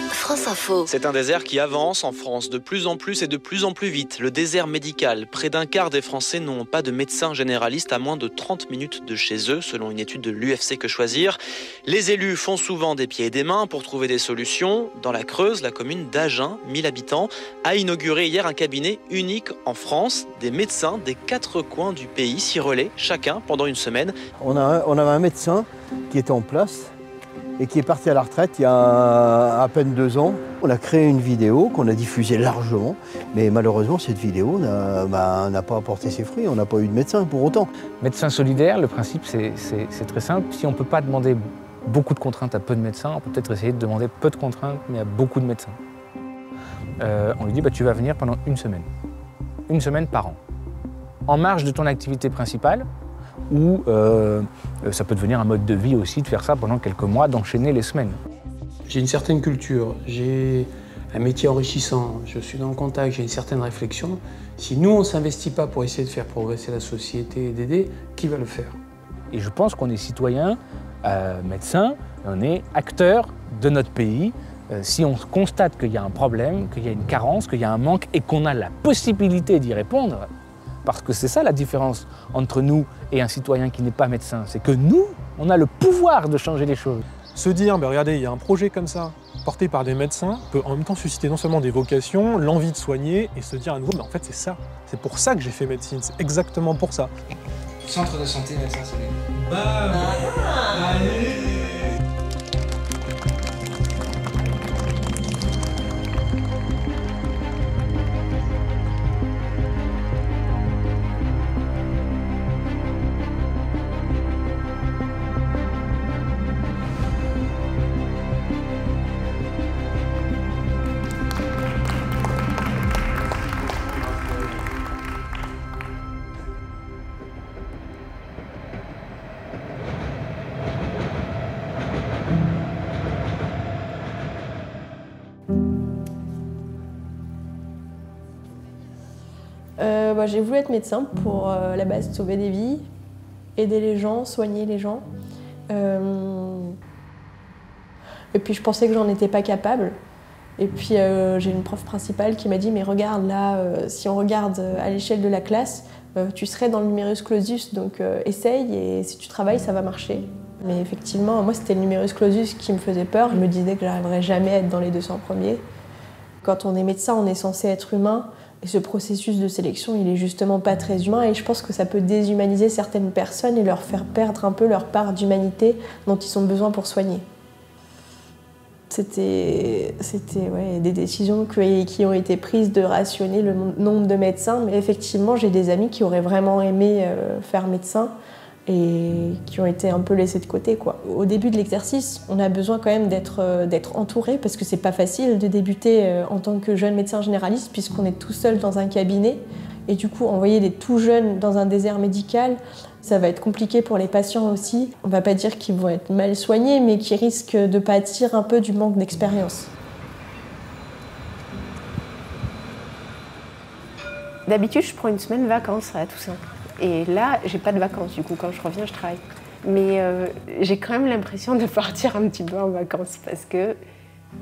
France Info. C'est un désert qui avance en France de plus en plus et de plus en plus vite. Le désert médical. Près d'un quart des Français n'ont pas de médecin généraliste à moins de 30 minutes de chez eux, selon une étude de l'UFC Que Choisir. Les élus font souvent des pieds et des mains pour trouver des solutions. Dans la Creuse, la commune d'Agen, 1000 habitants, a inauguré hier un cabinet unique en France. Des médecins des 4 coins du pays s'y relaient, chacun pendant une semaine. On avait un médecin qui était en place et qui est parti à la retraite il y a à peine 2 ans. On a créé une vidéo qu'on a diffusée largement, mais malheureusement cette vidéo n'a pas apporté ses fruits, on n'a pas eu de médecin pour autant. Médecin solidaire, le principe c'est très simple. Si on ne peut pas demander beaucoup de contraintes à peu de médecins, on peut peut-être essayer de demander peu de contraintes mais à beaucoup de médecins. On lui dit tu vas venir pendant une semaine par an, en marge de ton activité principale, ou ça peut devenir un mode de vie aussi de faire ça pendant quelques mois, d'enchaîner les semaines. J'ai une certaine culture, j'ai un métier enrichissant, je suis dans le contact, j'ai une certaine réflexion. Si nous, on ne s'investit pas pour essayer de faire progresser la société et d'aider, qui va le faire? Et je pense qu'on est citoyen, médecin, on est acteur de notre pays. Si on constate qu'il y a un problème, qu'il y a une carence, qu'il y a un manque et qu'on a la possibilité d'y répondre, parce que c'est ça la différence entre nous et un citoyen qui n'est pas médecin, c'est que nous, on a le pouvoir de changer les choses. Se dire, regardez, il y a un projet comme ça, porté par des médecins, peut en même temps susciter non seulement des vocations, l'envie de soigner, et se dire à nouveau, mais en fait c'est ça. C'est pour ça que j'ai fait médecine, c'est exactement pour ça. Centre de santé médecin solidaire. Allez. J'ai voulu être médecin pour à la base sauver des vies, aider les gens, soigner les gens. Et puis je pensais que j'en étais pas capable. Et puis j'ai une prof principale qui m'a dit mais regarde là, si on regarde à l'échelle de la classe, tu serais dans le numerus clausus, donc essaye et si tu travailles ça va marcher. Mais effectivement, moi c'était le numerus clausus qui me faisait peur. Je me disais que j'arriverais jamais à être dans les 200 premiers. Quand on est médecin, on est censé être humain. Et ce processus de sélection, il est justement pas très humain et je pense que ça peut déshumaniser certaines personnes et leur faire perdre un peu leur part d'humanité dont ils ont besoin pour soigner. C'était des décisions qui ont été prises de rationner le nombre de médecins, mais effectivement, j'ai des amis qui auraient vraiment aimé faire médecin et qui ont été un peu laissés de côté, quoi. Au début de l'exercice, on a besoin quand même d'être entouré parce que c'est pas facile de débuter en tant que jeune médecin généraliste puisqu'on est tout seul dans un cabinet. Et du coup, envoyer des tout jeunes dans un désert médical, ça va être compliqué pour les patients aussi. On va pas dire qu'ils vont être mal soignés, mais qu'ils risquent de pâtir un peu du manque d'expérience. D'habitude, je prends une semaine de vacances à Toussaint. Et là, j'ai pas de vacances, du coup, quand je reviens, je travaille. Mais j'ai quand même l'impression de partir un petit peu en vacances parce que,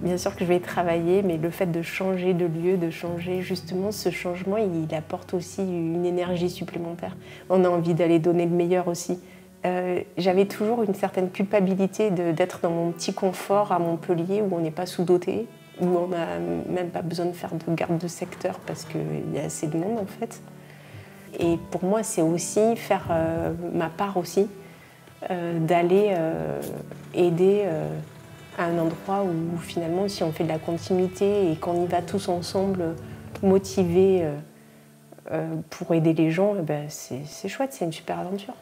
bien sûr que je vais travailler, mais le fait de changer de lieu, de changer, justement, ce changement, il apporte aussi une énergie supplémentaire. On a envie d'aller donner le meilleur aussi. J'avais toujours une certaine culpabilité d'être dans mon petit confort à Montpellier où on n'est pas sous-doté, où on n'a même pas besoin de faire de garde de secteur parce qu'il y a assez de monde, en fait. Et pour moi, c'est aussi faire ma part aussi, d'aller aider à un endroit où finalement, si on fait de la continuité et qu'on y va tous ensemble, motivés pour aider les gens, c'est chouette, c'est une super aventure.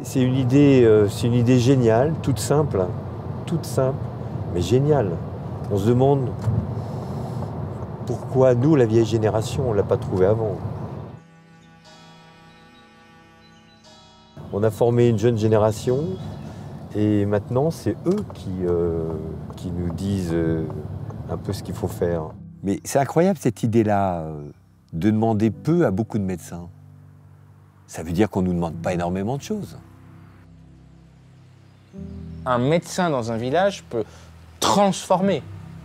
C'est une idée géniale, toute simple, mais géniale. On se demande pourquoi nous, la vieille génération, on ne l'a pas trouvé avant. On a formé une jeune génération Et maintenant, c'est eux qui nous disent un peu ce qu'il faut faire. Mais c'est incroyable cette idée-là, de demander peu à beaucoup de médecins. Ça veut dire qu'on ne nous demande pas énormément de choses. Un médecin dans un village peut transformer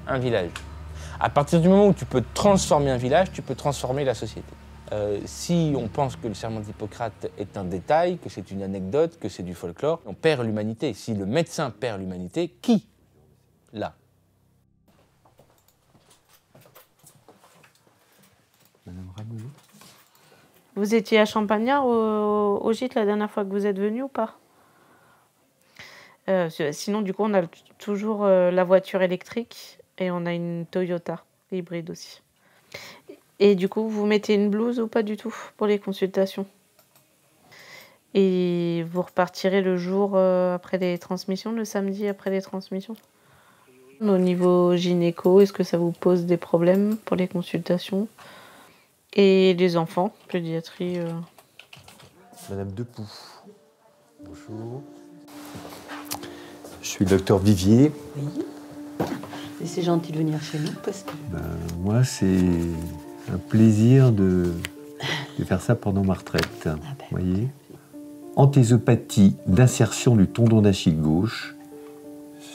un village. À partir du moment où tu peux transformer un village, tu peux transformer la société. Si on pense que le serment d'Hippocrate est un détail, que c'est une anecdote, que c'est du folklore, on perd l'humanité. Si le médecin perd l'humanité, qui l'a? Madame Rameau. Vous étiez à Champagnard au gîte la dernière fois que vous êtes venu ou pas? Sinon, du coup, on a toujours la voiture électrique et on a une Toyota hybride aussi. Et du coup, vous mettez une blouse ou pas du tout pour les consultations? Et vous repartirez le jour après les transmissions, le samedi après les transmissions? Au niveau gynéco, est-ce que ça vous pose des problèmes pour les consultations? Et les enfants, pédiatrie Madame Depoux. Bonjour. Je suis le docteur Vivier. Oui. Et c'est gentil de venir chez nous parce que... Moi, c'est un plaisir de faire ça pendant ma retraite. Vous voyez, anthésopathie d'insertion du tendon d'Achille gauche,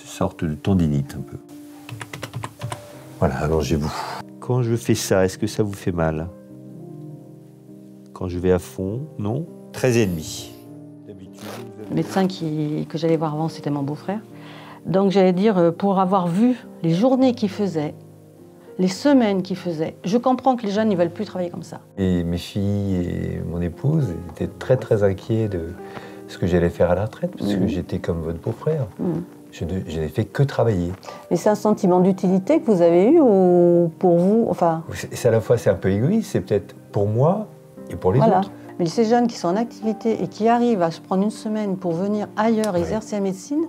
sorte de tendinite un peu. Voilà, allongez-vous. Quand je fais ça, est-ce que ça vous fait mal? Quand je vais à fond, non? 13,5. Le médecin que j'allais voir avant, c'était mon beau-frère. Donc j'allais dire, pour avoir vu les journées qu'il faisait, les semaines qu'il faisait, je comprends que les jeunes ne veulent plus travailler comme ça. Et mes filles et mon épouse étaient très très inquiets de ce que j'allais faire à la retraite, parce que j'étais comme votre beau-frère. Je n'ai fait que travailler. Mais c'est un sentiment d'utilité que vous avez eu ou pour vous, enfin... C'est à la fois, c'est un peu égoïste, c'est peut-être pour moi et pour les autres. Mais ces jeunes qui sont en activité et qui arrivent à se prendre une semaine pour venir ailleurs exercer la médecine,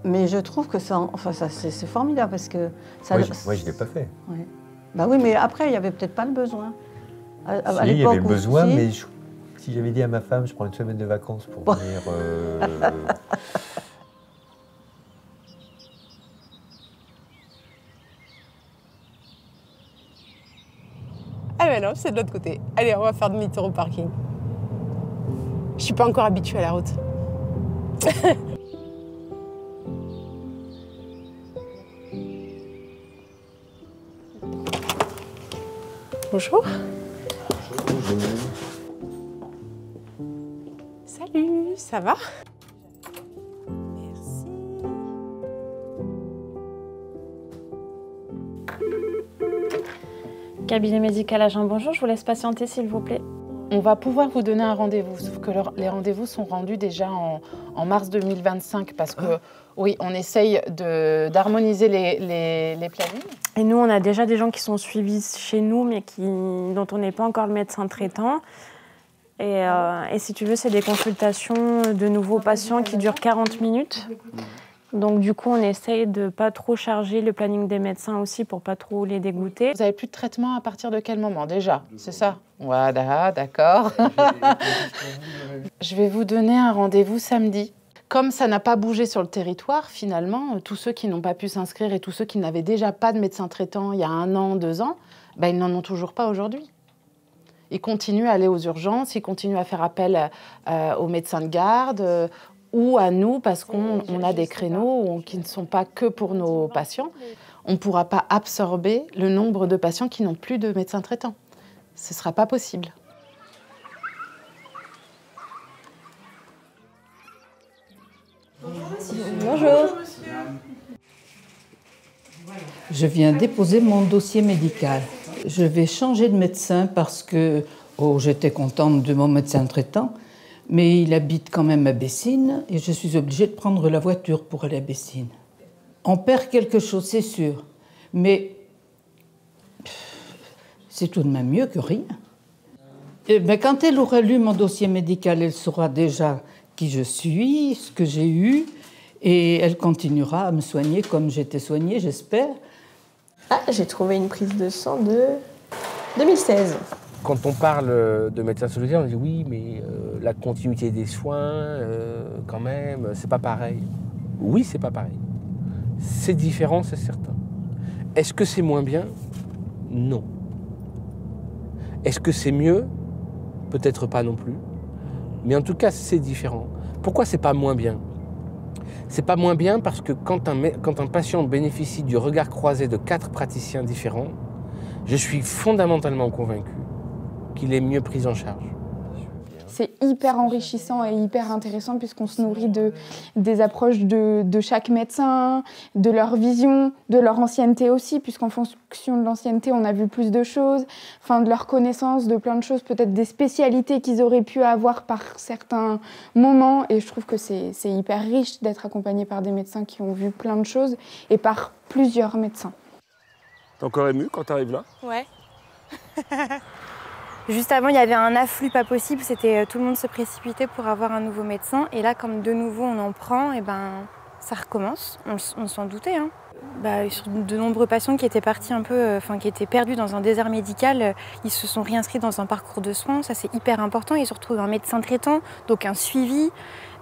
mais je trouve que ça, enfin, c'est formidable parce que... Ça, moi, je ne l'ai pas fait. Ouais. Bah oui, mais après, il n'y avait peut-être pas le besoin. Si, il y avait le besoin, mais si j'avais dit à ma femme, je prends une semaine de vacances pour venir... Ah mais non, c'est de l'autre côté. Allez, on va faire demi-tour au parking. Je suis pas encore habituée à la route. Bonjour. Bonjour. Salut, ça va? Cabinet médical Agent, bonjour, je vous laisse patienter s'il vous plaît. On va pouvoir vous donner un rendez-vous, sauf que les rendez-vous sont rendus déjà en mars 2025 parce que, oui, on essaye d'harmoniser les plannings. Et nous, on a déjà des gens qui sont suivis chez nous, mais dont on n'est pas encore le médecin traitant. Et si tu veux, c'est des consultations de nouveaux patients qui durent 40 minutes. Donc du coup, on essaye de pas trop charger le planning des médecins aussi pour pas trop les dégoûter. Vous avez plus de traitement à partir de quel moment déjà? C'est ça? Voilà, d'accord. Je vais vous donner un rendez-vous samedi. Comme ça n'a pas bougé sur le territoire, finalement, tous ceux qui n'ont pas pu s'inscrire et tous ceux qui n'avaient déjà pas de médecin traitant il y a 1 an, 2 ans, ben, ils n'en ont toujours pas aujourd'hui. Ils continuent à aller aux urgences, ils continuent à faire appel aux médecins de garde, ou à nous, parce qu'on a des créneaux qui ne sont pas que pour nos patients. On ne pourra pas absorber le nombre de patients qui n'ont plus de médecin traitant. Ce ne sera pas possible. Bonjour. Je viens déposer mon dossier médical. Je vais changer de médecin parce que j'étais contente de mon médecin traitant, mais il habite quand même à Bessines et je suis obligée de prendre la voiture pour aller à Bessines. On perd quelque chose, c'est sûr, mais c'est tout de même mieux que rien. Mais quand elle aura lu mon dossier médical, elle saura déjà qui je suis, ce que j'ai eu, et elle continuera à me soigner comme j'étais soignée, j'espère. Ah, j'ai trouvé une prise de sang de 2016. Quand on parle de médecin solidaire, on dit oui, mais la continuité des soins, quand même, c'est pas pareil. Oui, c'est pas pareil. C'est différent, c'est certain. Est-ce que c'est moins bien? Non. Est-ce que c'est mieux? Peut-être pas non plus. Mais en tout cas, c'est différent. Pourquoi c'est pas moins bien? C'est pas moins bien parce que quand un patient bénéficie du regard croisé de 4 praticiens différents, je suis fondamentalement convaincu qu'il est mieux pris en charge. C'est hyper enrichissant et hyper intéressant puisqu'on se nourrit des approches de chaque médecin, de leur vision, de leur ancienneté aussi, puisqu'en fonction de l'ancienneté, on a vu plus de choses, enfin de leur connaissance, de plein de choses, peut-être des spécialités qu'ils auraient pu avoir par certains moments. Et je trouve que c'est hyper riche d'être accompagné par des médecins qui ont vu plein de choses et par plusieurs médecins. T'es encore ému quand t'arrives là? Ouais. Juste avant, il y avait un afflux pas possible, c'était tout le monde se précipitait pour avoir un nouveau médecin. Et là, comme de nouveau on en prend, et ben, ça recommence. On s'en doutait. Hein. Sur de nombreux patients qui étaient partis un peu, qui étaient perdus dans un désert médical, ils se sont réinscrits dans un parcours de soins. Ça, c'est hyper important. Ils se retrouvent un médecin traitant, donc un suivi.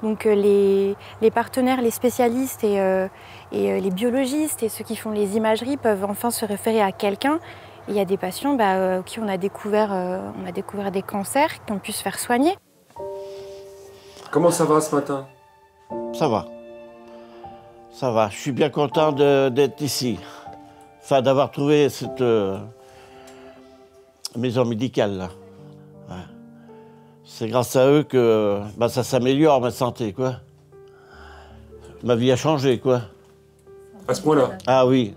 Donc les partenaires, les spécialistes et les biologistes et ceux qui font les imageries peuvent enfin se référer à quelqu'un. Il y a des patients qui on a découvert des cancers qui ont pu se faire soigner. Comment ça va ce matin? Ça va. Ça va. Je suis bien content d'être ici. Enfin, d'avoir trouvé cette maison médicale là. Ouais. C'est grâce à eux que ça s'améliore ma santé, quoi. Ma vie a changé, quoi. À ce point-là? Ah oui.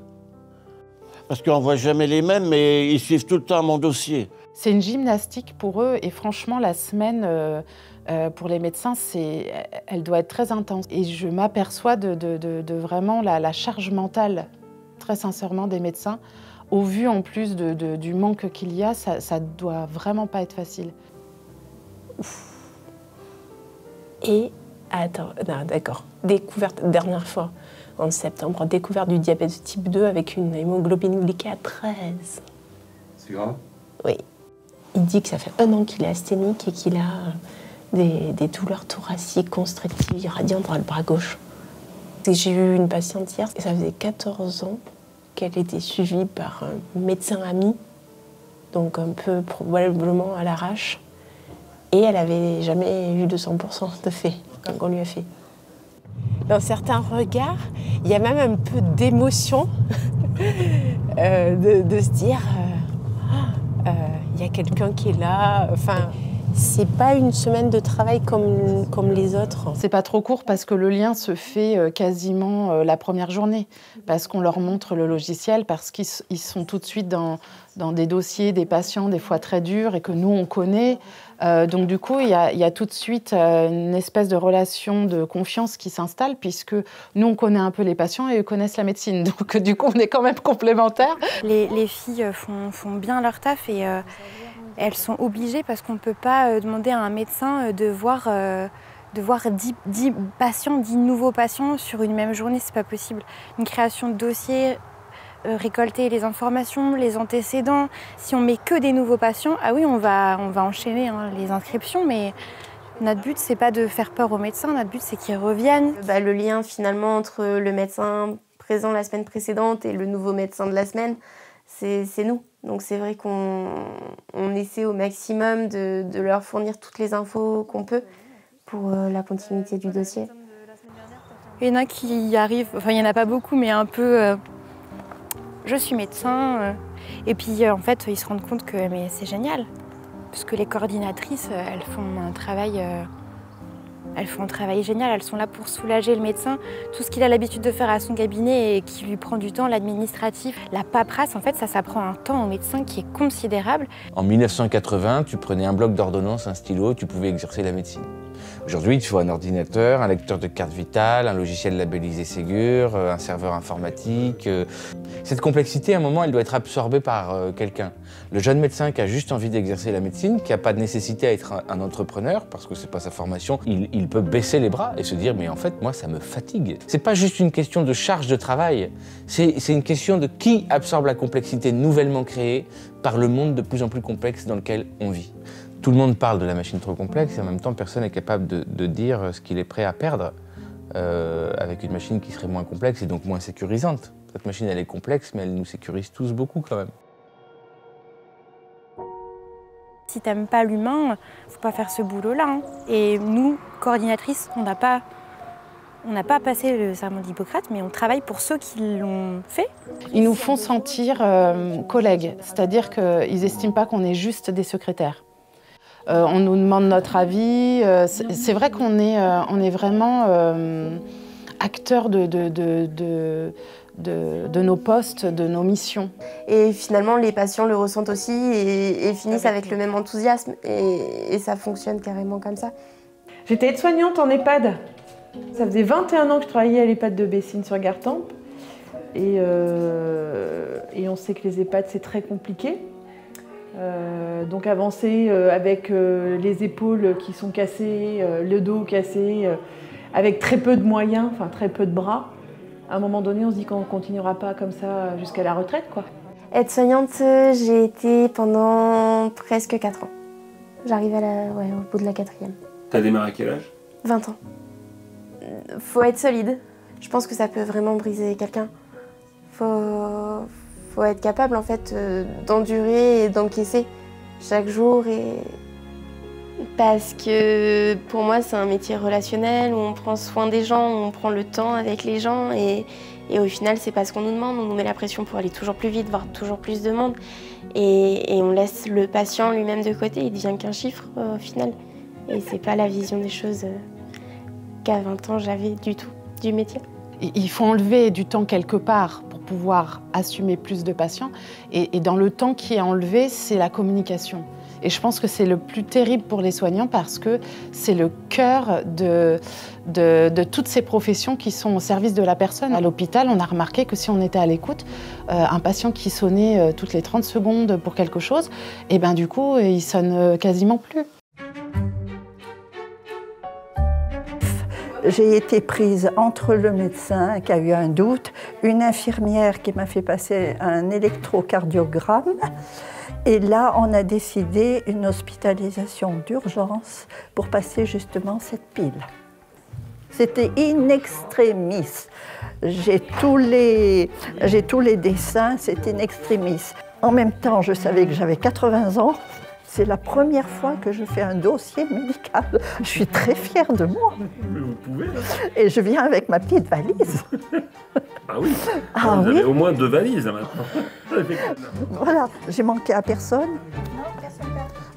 Parce qu'on ne voit jamais les mêmes, mais ils suivent tout le temps mon dossier. C'est une gymnastique pour eux et franchement, la semaine pour les médecins, elle doit être très intense. Et je m'aperçois de vraiment la charge mentale, très sincèrement, des médecins. Au vu en plus du manque qu'il y a, ça doit vraiment pas être facile. Et, attends, d'accord, découverte, dernière fois, en septembre, découverte du diabète type 2 avec une hémoglobine glycée à 13. C'est grave? Oui. Il dit que ça fait 1 an qu'il est asthénique et qu'il a des douleurs thoraciques constrictives irradiantes dans le bras gauche. J'ai eu une patiente hier, et ça faisait 14 ans qu'elle était suivie par un médecin ami, donc un peu probablement à l'arrache, et elle n'avait jamais eu de 100% de fait qu'on lui a fait. Dans certains regards, il y a même un peu d'émotion de se dire il y a quelqu'un qui est là. Enfin, c'est pas une semaine de travail comme les autres. C'est pas trop court parce que le lien se fait quasiment la première journée, parce qu'on leur montre le logiciel, parce qu'ils sont tout de suite dans des dossiers, des patients des fois très durs et que nous on connaît. Donc du coup, il y a tout de suite une espèce de relation de confiance qui s'installe, puisque nous on connaît un peu les patients et eux connaissent la médecine. Donc du coup, on est quand même complémentaires. Les filles font bien leur taf et elles sont obligées parce qu'on ne peut pas demander à un médecin de voir 10 patients, 10 nouveaux patients sur une même journée, c'est pas possible. Une création de dossier, récolter les informations, les antécédents. Si on met que des nouveaux patients, ah oui, on va enchaîner les inscriptions, mais notre but, c'est pas de faire peur aux médecins, notre but, c'est qu'ils reviennent. Le lien finalement entre le médecin présent la semaine précédente et le nouveau médecin de la semaine, c'est nous. Donc c'est vrai qu'on essaie au maximum de leur fournir toutes les infos qu'on peut pour la continuité du dossier. Il y en a qui arrivent, enfin il n'y en a pas beaucoup, mais un peu je suis médecin. Et puis en fait ils se rendent compte que c'est génial, parce que les coordinatrices elles font un travail génial, elles sont là pour soulager le médecin. Tout ce qu'il a l'habitude de faire à son cabinet et qui lui prend du temps, l'administratif, la paperasse, en fait ça prend un temps au médecin qui est considérable. En 1980, tu prenais un bloc d'ordonnance, un stylo, tu pouvais exercer la médecine. Aujourd'hui, il te faut un ordinateur, un lecteur de carte vitale, un logiciel labellisé Ségur, un serveur informatique. Cette complexité, à un moment, elle doit être absorbée par quelqu'un. Le jeune médecin qui a juste envie d'exercer la médecine, qui n'a pas de nécessité à être un entrepreneur, parce que c'est pas sa formation, il peut baisser les bras et se dire « mais en fait, moi, ça me fatigue ». C'est pas juste une question de charge de travail, c'est une question de qui absorbe la complexité nouvellement créée par le monde de plus en plus complexe dans lequel on vit. Tout le monde parle de la machine trop complexe et en même temps, personne n'est capable de dire ce qu'il est prêt à perdre avec une machine qui serait moins complexe et donc moins sécurisante. Cette machine, elle est complexe, mais elle nous sécurise tous beaucoup quand même. Si t'aimes pas l'humain, faut pas faire ce boulot-là. Hein. Et nous, coordinatrices, on n'a pas passé le serment d'Hippocrate, mais on travaille pour ceux qui l'ont fait. Ils nous font sentir collègues, c'est-à-dire qu'ils n'estiment pas qu'on est juste des secrétaires. On nous demande notre avis. C'est vrai qu'on est vraiment acteurs de nos postes, de nos missions. Et finalement, les patients le ressentent aussi et finissent avec le même enthousiasme. Et ça fonctionne carrément comme ça. J'étais aide-soignante en EHPAD. Ça faisait 21 ans que je travaillais à l'EHPAD de Bessines sur Gartempe. Et on sait que les EHPAD, c'est très compliqué. Donc avancer avec les épaules qui sont cassées, le dos cassé, avec très peu de moyens, enfin très peu de bras. À un moment donné, on se dit qu'on ne continuera pas comme ça jusqu'à la retraite, quoi. Aide-soignante, j'ai été pendant presque 4 ans. J'arrive au bout de la 4e. T'as démarré à quel âge? 20 ans. Faut être solide. Je pense que ça peut vraiment briser quelqu'un. Faut être capable, en fait, d'endurer et d'encaisser chaque jour. Parce que pour moi, c'est un métier relationnel où on prend soin des gens, où on prend le temps avec les gens. Et au final, c'est pas ce qu'on nous demande. On nous met la pression pour aller toujours plus vite, voir toujours plus de monde. Et on laisse le patient lui-même de côté. Il devient qu'un chiffre au final. Et c'est pas la vision des choses qu'à 20 ans j'avais du tout, du métier. Il faut enlever du temps quelque part pour pouvoir assumer plus de patients. Et dans le temps qui est enlevé, c'est la communication. Et je pense que c'est le plus terrible pour les soignants parce que c'est le cœur de toutes ces professions qui sont au service de la personne. À l'hôpital, on a remarqué que si on était à l'écoute, un patient qui sonnait toutes les 30 secondes pour quelque chose, et ben du coup, il sonne quasiment plus. J'ai été prise entre le médecin qui a eu un doute, une infirmière qui m'a fait passer un électrocardiogramme. Et là, on a décidé une hospitalisation d'urgence pour passer justement cette pile. C'était in extremis. J'ai tous les dessins, c'est in extremis. En même temps, je savais que j'avais 80 ans. C'est la première fois que je fais un dossier médical. Je suis très fière de moi. Mais vous pouvez, là. Et je viens avec ma petite valise. Ah oui, Ah vous oui. avez au moins 2 valises là, maintenant. Voilà, j'ai manqué à personne. Non, personne.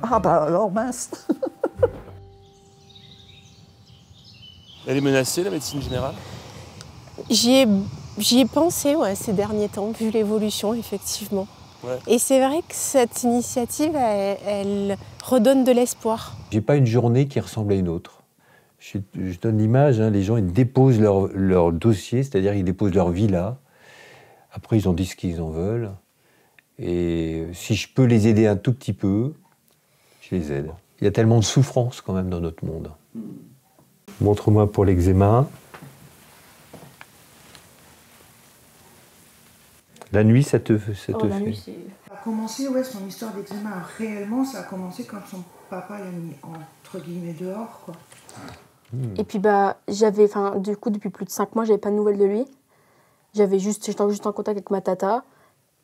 Ah bah alors mince. Elle est menacée, la médecine générale? J'y ai pensé ces derniers temps, vu l'évolution, effectivement. Ouais. Et c'est vrai que cette initiative, elle redonne de l'espoir. J'ai pas une journée qui ressemble à une autre. Je donne l'image, hein, les gens ils déposent leur dossier, c'est-à-dire ils déposent leur vie là. Après ils en disent ce qu'ils en veulent. Et si je peux les aider un tout petit peu, je les aide. Il y a tellement de souffrance quand même dans notre monde. Montre-moi pour l'eczéma. La nuit, ça te fait. Ça a commencé, son histoire d'eczéma, réellement, ça a commencé quand son papa l'a mis entre guillemets dehors, quoi. Et puis du coup depuis plus de 5 mois, j'avais pas de nouvelles de lui. J'étais juste en contact avec ma tata.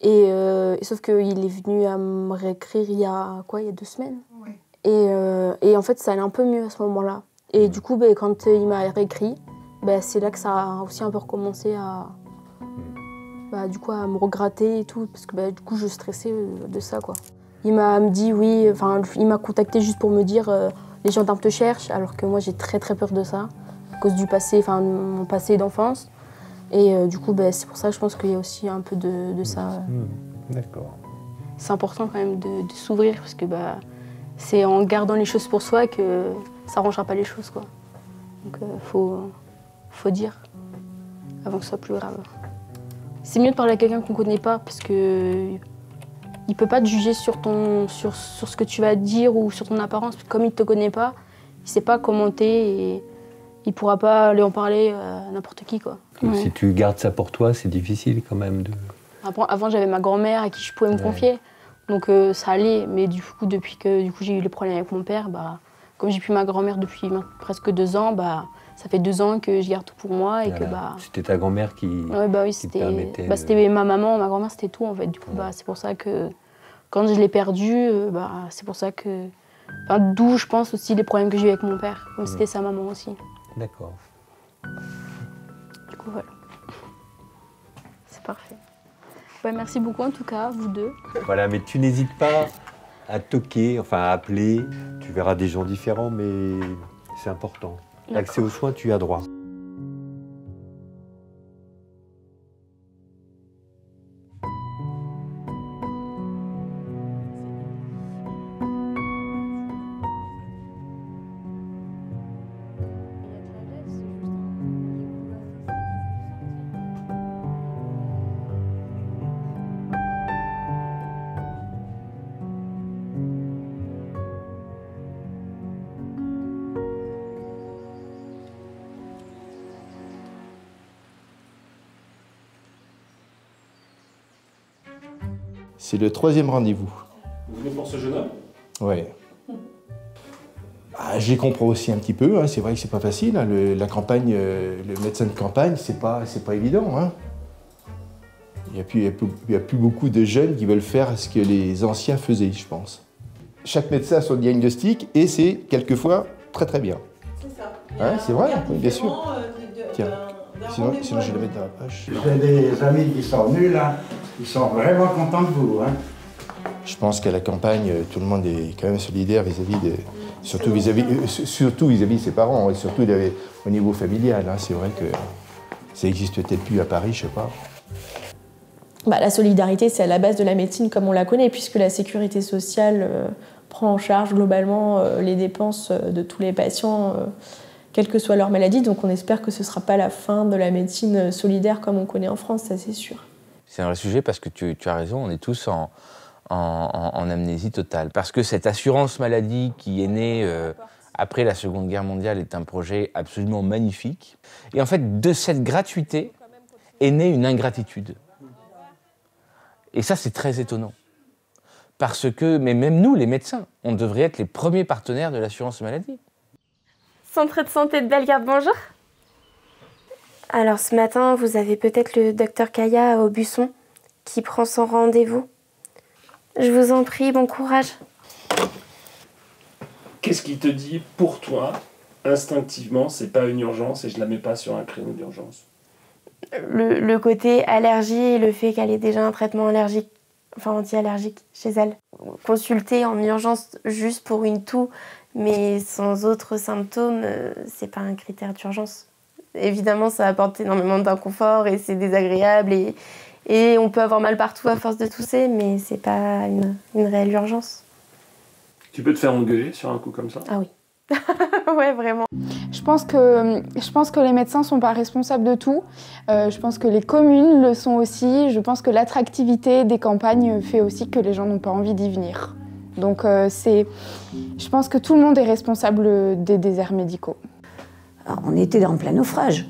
Et sauf qu'il est venu à me réécrire il y a 2 semaines. Ouais. Et en fait, ça allait un peu mieux à ce moment-là. Et du coup, quand il m'a réécrit, c'est là que ça a aussi un peu recommencé à me regratter et tout, parce que du coup je stressais de ça, quoi. Il m'a dit il m'a contacté juste pour me dire les gendarmes te cherchent, alors que moi j'ai très très peur de ça, à cause du passé, mon passé d'enfance. Et du coup c'est pour ça que je pense qu'il y a aussi un peu de ça. D'accord. C'est important quand même de s'ouvrir, parce que c'est en gardant les choses pour soi que ça arrangera pas les choses, quoi. Donc faut dire avant que ce soit plus grave. C'est mieux de parler à quelqu'un qu'on connaît pas parce que il peut pas te juger sur ce que tu vas dire ou sur ton apparence. Comme il te connaît pas, il sait pas comment t'es et il pourra pas lui en parler à n'importe qui, quoi. Donc, si tu gardes ça pour toi, c'est difficile quand même de... Avant j'avais ma grand-mère à qui je pouvais me confier, donc ça allait. Mais du coup, depuis que j'ai eu les problèmes avec mon père, comme j'ai plus ma grand-mère depuis presque 2 ans, ça fait 2 ans que je garde tout pour moi et que C'était ta grand-mère qui... Ouais, oui, c'était ma maman, ma grand-mère, c'était tout en fait. Du coup, c'est pour ça que quand je l'ai perdue, c'est pour ça que... d'où je pense aussi les problèmes que j'ai eu avec mon père, comme c'était sa maman aussi. D'accord. Du coup, voilà. C'est parfait. Ouais, merci beaucoup en tout cas, vous deux. Voilà, mais tu n'hésites pas à toquer, enfin à appeler. Tu verras des gens différents, mais c'est important. L'accès aux soins, tu y as droit. C'est le 3e rendez-vous. Vous venez pour ce jeune homme? Oui. Je les comprends aussi un petit peu, hein. C'est vrai que c'est pas facile, hein. La campagne, le médecin de campagne, c'est pas évident, hein. Il y a plus beaucoup de jeunes qui veulent faire ce que les anciens faisaient, je pense. Chaque médecin a son diagnostic et c'est quelquefois très très bien. C'est ça. Hein, c'est vrai, oui, bien sûr. Tiens, sinon je vais le mettre dans la poche. J'ai des amis qui sont venus là, ils sont vraiment contents de vous. Hein. Je pense qu'à la campagne, tout le monde est quand même solidaire vis-à-vis de... Surtout vis-à-vis de ses parents, et surtout au niveau familial. Hein. C'est vrai que ça n'existe peut-être plus à Paris, je sais pas. La solidarité, c'est à la base de la médecine comme on la connaît, puisque la sécurité sociale prend en charge globalement les dépenses de tous les patients, quelle que soit leur maladie. Donc on espère que ce ne sera pas la fin de la médecine solidaire comme on connaît en France, ça c'est sûr. C'est un vrai sujet parce que tu as raison, on est tous en amnésie totale. Parce que cette assurance maladie qui est née après la Seconde Guerre mondiale est un projet absolument magnifique. Et en fait, de cette gratuité est née une ingratitude. Et ça, c'est très étonnant. Parce que, mais même nous, les médecins, on devrait être les premiers partenaires de l'assurance maladie. Centre de santé de Bellegarde, bonjour. Alors ce matin, vous avez peut-être le docteur Kaya au Buisson qui prend son rendez-vous. Je vous en prie, bon courage. Qu'est-ce qui te dit, pour toi, instinctivement, c'est pas une urgence et je la mets pas sur un créneau d'urgence? Le côté allergie et le fait qu'elle ait déjà un traitement allergique, enfin anti-allergique chez elle. Consulter en urgence juste pour une toux, mais sans autres symptômes, c'est pas un critère d'urgence. Évidemment, ça apporte énormément d'inconfort et c'est désagréable et on peut avoir mal partout à force de tousser, mais c'est pas une réelle urgence. Tu peux te faire engueuler sur un coup comme ça? Ah oui. Ouais, vraiment. Je pense que les médecins ne sont pas responsables de tout. Je pense que les communes le sont aussi. Je pense que l'attractivité des campagnes fait aussi que les gens n'ont pas envie d'y venir. Donc je pense que tout le monde est responsable des déserts médicaux. Alors, on était en plein naufrage.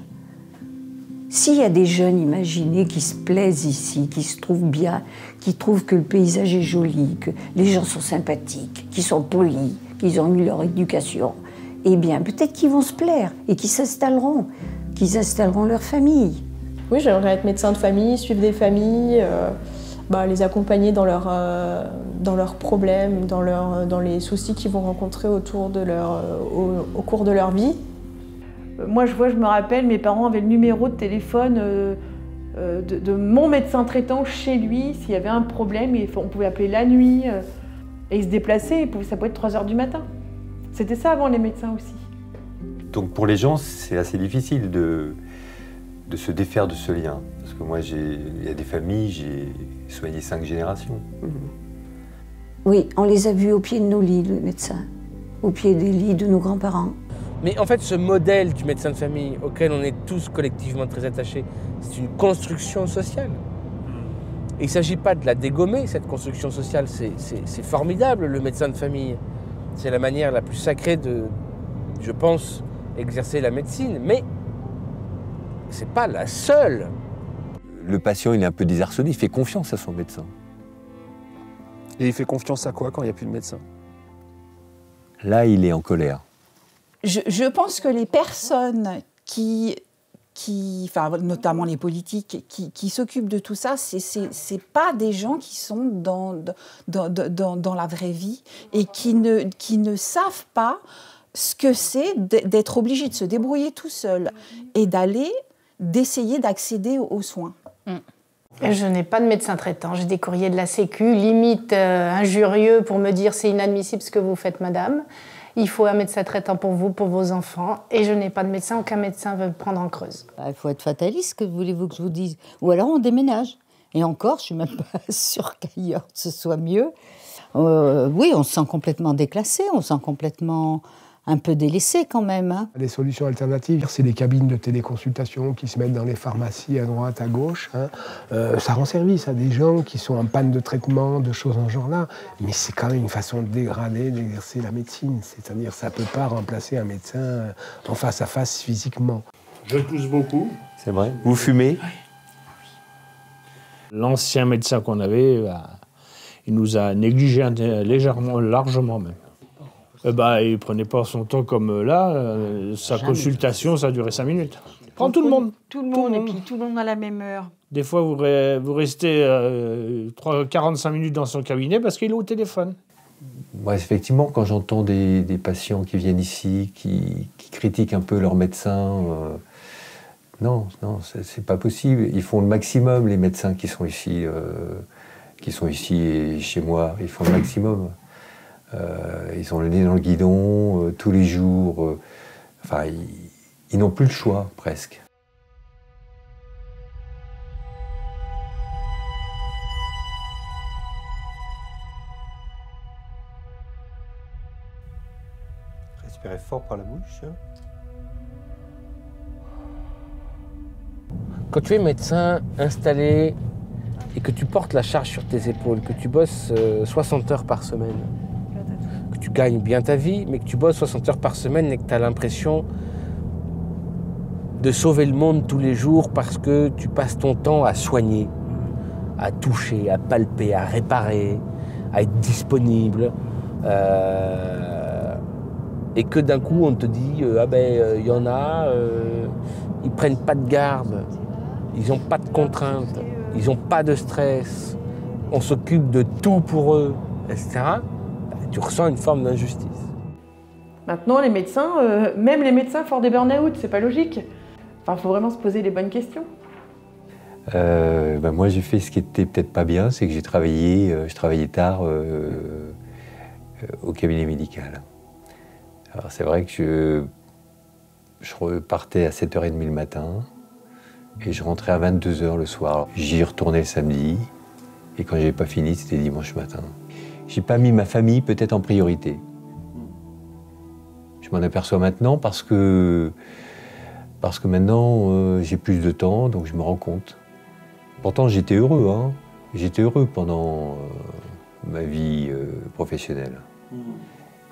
S'il y a des jeunes, imaginez, qui se plaisent ici, qui se trouvent bien, qui trouvent que le paysage est joli, que les gens sont sympathiques, qui sont polis, qu'ils ont eu leur éducation, eh bien, peut-être qu'ils vont se plaire et qu'ils installeront leur famille. Oui, j'aimerais être médecin de famille, suivre des familles, les accompagner dans leurs problèmes, dans les soucis qu'ils vont rencontrer au cours de leur vie. Moi, je me rappelle, mes parents avaient le numéro de téléphone de mon médecin traitant chez lui. S'il y avait un problème, on pouvait appeler la nuit et ils se déplaçaient. Ça pouvait être 3 h du matin. C'était ça avant les médecins aussi. Donc pour les gens, c'est assez difficile de se défaire de ce lien. Parce que moi, il y a des familles, j'ai soigné 5 générations. Oui, on les a vus au pied de nos lits, les médecins. au pied des lits de nos grands-parents. Mais en fait, ce modèle du médecin de famille auquel on est tous collectivement très attachés, c'est une construction sociale. Et il ne s'agit pas de la dégommer, cette construction sociale. C'est formidable, le médecin de famille. C'est la manière la plus sacrée de, je pense, exercer la médecine. Mais ce n'est pas la seule. Le patient, il est un peu désarçonné, il fait confiance à son médecin. Et il fait confiance à quoi quand il n'y a plus de médecin? Là, il est en colère. Je pense que les personnes enfin, notamment les politiques, qui s'occupent de tout ça, c'est pas des gens qui sont dans la vraie vie et qui ne savent pas ce que c'est d'être obligé de se débrouiller tout seul et d'essayer d'accéder aux soins. Je n'ai pas de médecin traitant. J'ai des courriers de la Sécu, limite injurieux, pour me dire c'est inadmissible ce que vous faites, madame. Il faut un médecin traitant pour vous, pour vos enfants. Et je n'ai pas de médecin, aucun médecin veut me prendre en Creuse. Il faut être fataliste, que voulez-vous que je vous dise? Ou alors on déménage. Et encore, je ne suis même pas sûre qu'ailleurs ce soit mieux. Oui, on se sent complètement déclassé, on se sent complètement un peu délaissé quand même. Hein. Les solutions alternatives, c'est les cabines de téléconsultation qui se mettent dans les pharmacies à droite, à gauche. Hein. Ça rend service à des gens qui sont en panne de traitement, de choses en genre-là. Mais c'est quand même une façon dégradée d'exercer la médecine. C'est-à-dire ça ne peut pas remplacer un médecin en face à face physiquement. Je tousse beaucoup. C'est vrai. Vous fumez? L'ancien médecin qu'on avait, il nous a négligés légèrement, largement même. Il ne prenait pas son temps comme là. Sa consultation, ça a duré 5 minutes. Prends tout le monde. Tout le monde, et puis tout le monde à la même heure. Des fois, vous restez 45 minutes dans son cabinet parce qu'il est au téléphone. Moi, effectivement, quand j'entends des patients qui viennent ici, qui critiquent un peu leur médecin, non, c'est pas possible. Ils font le maximum, les médecins qui sont ici et chez moi. Ils font le maximum. Ils ont le nez dans le guidon tous les jours. Enfin, ils n'ont plus le choix, presque. Respirez fort par la bouche. Quand tu es médecin installé et que tu portes la charge sur tes épaules, que tu bosses 60 heures par semaine, que tu gagnes bien ta vie, mais que tu bosses 60 heures par semaine et que tu as l'impression de sauver le monde tous les jours parce que tu passes ton temps à soigner, à toucher, à palper, à réparer, à être disponible, et que d'un coup on te dit il y en a, ils prennent pas de garde, ils n'ont pas de contraintes, ils n'ont pas de stress, on s'occupe de tout pour eux, etc. Tu ressens une forme d'injustice. Maintenant, les médecins, même les médecins font des burn-out, c'est pas logique. Enfin, il faut vraiment se poser les bonnes questions. Moi, j'ai fait ce qui était peut-être pas bien, c'est que je travaillais tard au cabinet médical. Alors, c'est vrai que je repartais à 7h30 le matin et je rentrais à 22h le soir. J'y retournais le samedi et quand j'avais pas fini, c'était dimanche matin. J'ai pas mis ma famille peut-être en priorité. Je m'en aperçois maintenant parce que maintenant j'ai plus de temps, donc je me rends compte. Pourtant j'étais heureux, hein. J'étais heureux pendant ma vie professionnelle.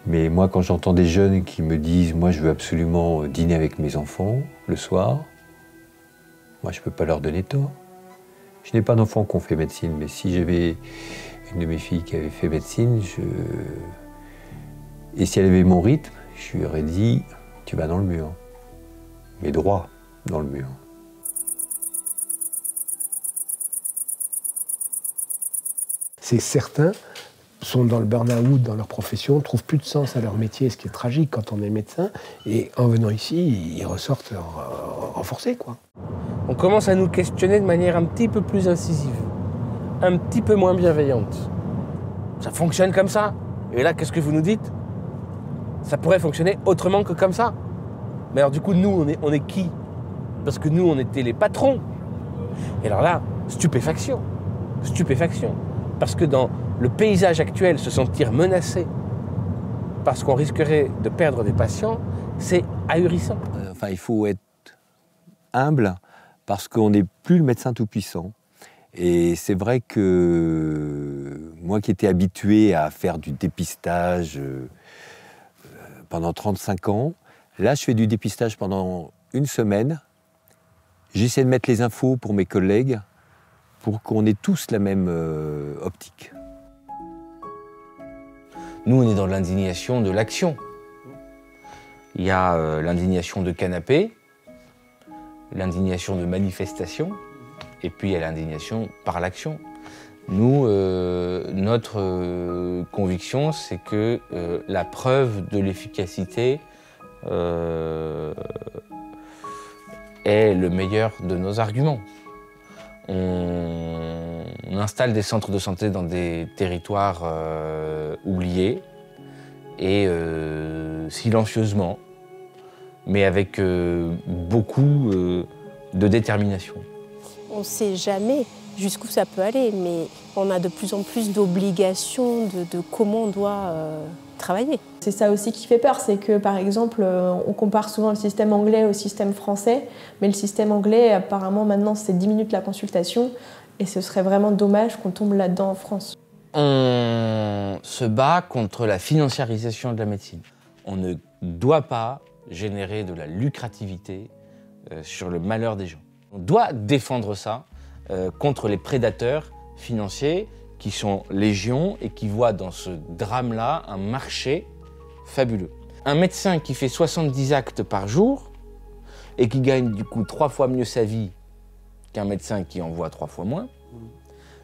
Mais moi, quand j'entends des jeunes qui me disent « moi, je veux absolument dîner avec mes enfants le soir », moi, je ne peux pas leur donner tort. Je n'ai pas d'enfants qui ont fait médecine, mais si j'avais une de mes filles qui avait fait médecine, et si elle avait mon rythme, je lui aurais dit « tu vas dans le mur », mais droit dans le mur. C'est certains sont dans le burn-out dans leur profession, trouvent plus de sens à leur métier, ce qui est tragique quand on est médecin, et en venant ici, ils ressortent renforcés, quoi. On commence à nous questionner de manière un petit peu plus incisive, un petit peu moins bienveillante. Ça fonctionne comme ça. Et là, qu'est-ce que vous nous dites? Ça pourrait fonctionner autrement que comme ça. Mais alors du coup, nous, on est qui? Parce que nous, on était les patrons. Et alors là, stupéfaction. Stupéfaction. Parce que dans le paysage actuel, se sentir menacé parce qu'on risquerait de perdre des patients, c'est ahurissant. Enfin, il faut être humble parce qu'on n'est plus le médecin tout-puissant. Et c'est vrai que moi qui étais habitué à faire du dépistage pendant 35 ans, là je fais du dépistage pendant une semaine. J'essaie de mettre les infos pour mes collègues pour qu'on ait tous la même optique. Nous, on est dans l'indignation de l'action. Il y a l'indignation de canapé, l'indignation de manifestation, et puis il y a l'indignation par l'action. Nous, notre conviction, c'est que la preuve de l'efficacité est le meilleur de nos arguments. On installe des centres de santé dans des territoires oubliés et silencieusement, mais avec beaucoup de détermination. On ne sait jamais jusqu'où ça peut aller, mais on a de plus en plus d'obligations de comment on doit travailler. C'est ça aussi qui fait peur, c'est que par exemple, on compare souvent le système anglais au système français, mais le système anglais, apparemment maintenant, c'est 10 minutes la consultation, et ce serait vraiment dommage qu'on tombe là-dedans en France. On se bat contre la financiarisation de la médecine. On ne doit pas générer de la lucrativité sur le malheur des gens. On doit défendre ça contre les prédateurs financiers qui sont légion et qui voient dans ce drame-là un marché fabuleux. Un médecin qui fait 70 actes par jour et qui gagne du coup 3 fois mieux sa vie qu'un médecin qui en voit 3 fois moins,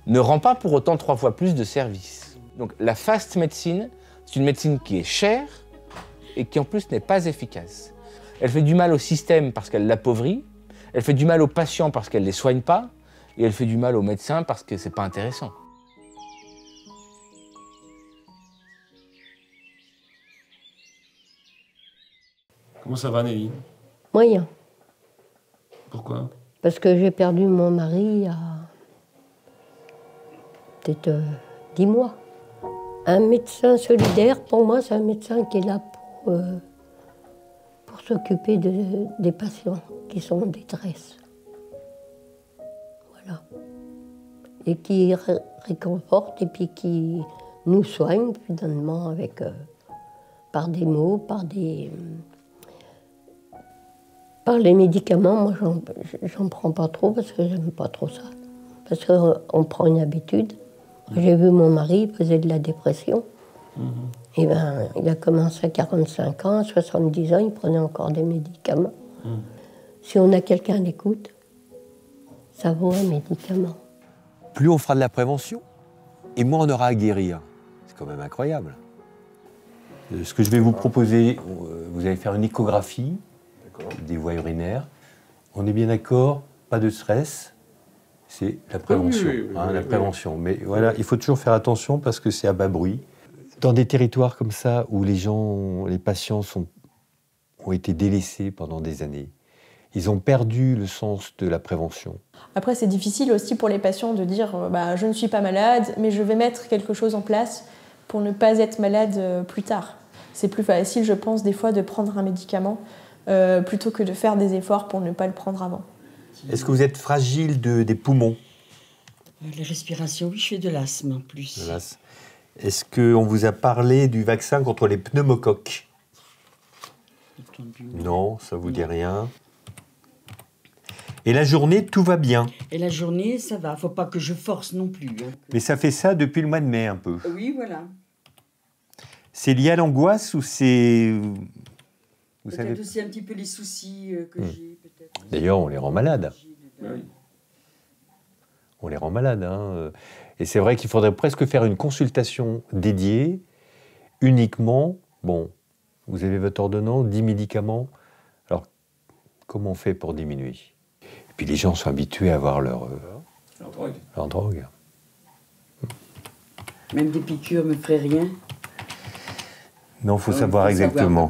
ne rend pas pour autant 3 fois plus de services. Donc la fast médecine, c'est une médecine qui est chère et qui en plus n'est pas efficace. Elle fait du mal au système parce qu'elle l'appauvrit, elle fait du mal aux patients parce qu'elle ne les soigne pas, et elle fait du mal aux médecins parce que c'est pas intéressant. Comment ça va, Nelly? Moyen. Pourquoi? Parce que j'ai perdu mon mari il y a peut-être 10 mois. Un médecin solidaire, pour moi, c'est un médecin qui est là pour s'occuper des patients qui sont en détresse. Voilà. Et qui réconforte et puis qui nous soigne finalement avec, par des mots, par les médicaments. Moi, j'en prends pas trop parce que j'aime pas trop ça. Parce qu'on prend une habitude. J'ai vu mon mari, il faisait de la dépression. Et ben, il a commencé à 45 ans, à 70 ans, il prenait encore des médicaments. Si on a quelqu'un à l'écoute, ça vaut un médicament. Plus on fera de la prévention, et moins on aura à guérir. C'est quand même incroyable. Ce que je vais vous proposer, vous allez faire une échographie des voies urinaires. On est bien d'accord, pas de stress, c'est la prévention. Oui, La prévention. Mais voilà, il faut toujours faire attention parce que c'est à bas bruit. Dans des territoires comme ça où les patients ont été délaissés pendant des années, ils ont perdu le sens de la prévention. Après, c'est difficile aussi pour les patients de dire je ne suis pas malade, mais je vais mettre quelque chose en place pour ne pas être malade plus tard. C'est plus facile, je pense, des fois de prendre un médicament plutôt que de faire des efforts pour ne pas le prendre avant. Est-ce que vous êtes fragile des poumons? La respiration, oui, je fais de l'asthme en plus. De l'asthme. Est-ce qu'on vous a parlé du vaccin contre les pneumocoques? Non, ça vous dit rien. Et la journée, tout va bien? Et la journée, ça va. Faut pas que je force non plus. Hein. Mais ça fait ça depuis le mois de mai, un peu. Oui, voilà. C'est lié à l'angoisse ou c'est... Vous savez... Peut-être aussi un petit peu les soucis que j'ai, peut-être. D'ailleurs, on les rend malades. Oui. On les rend malades. Hein. Et c'est vrai qu'il faudrait presque faire une consultation dédiée, uniquement, bon, vous avez votre ordonnance, 10 médicaments. Alors, comment on fait pour diminuer? Et puis les gens sont habitués à avoir leur drogue. Même des piqûres me feraient rien. Non, il faut savoir exactement.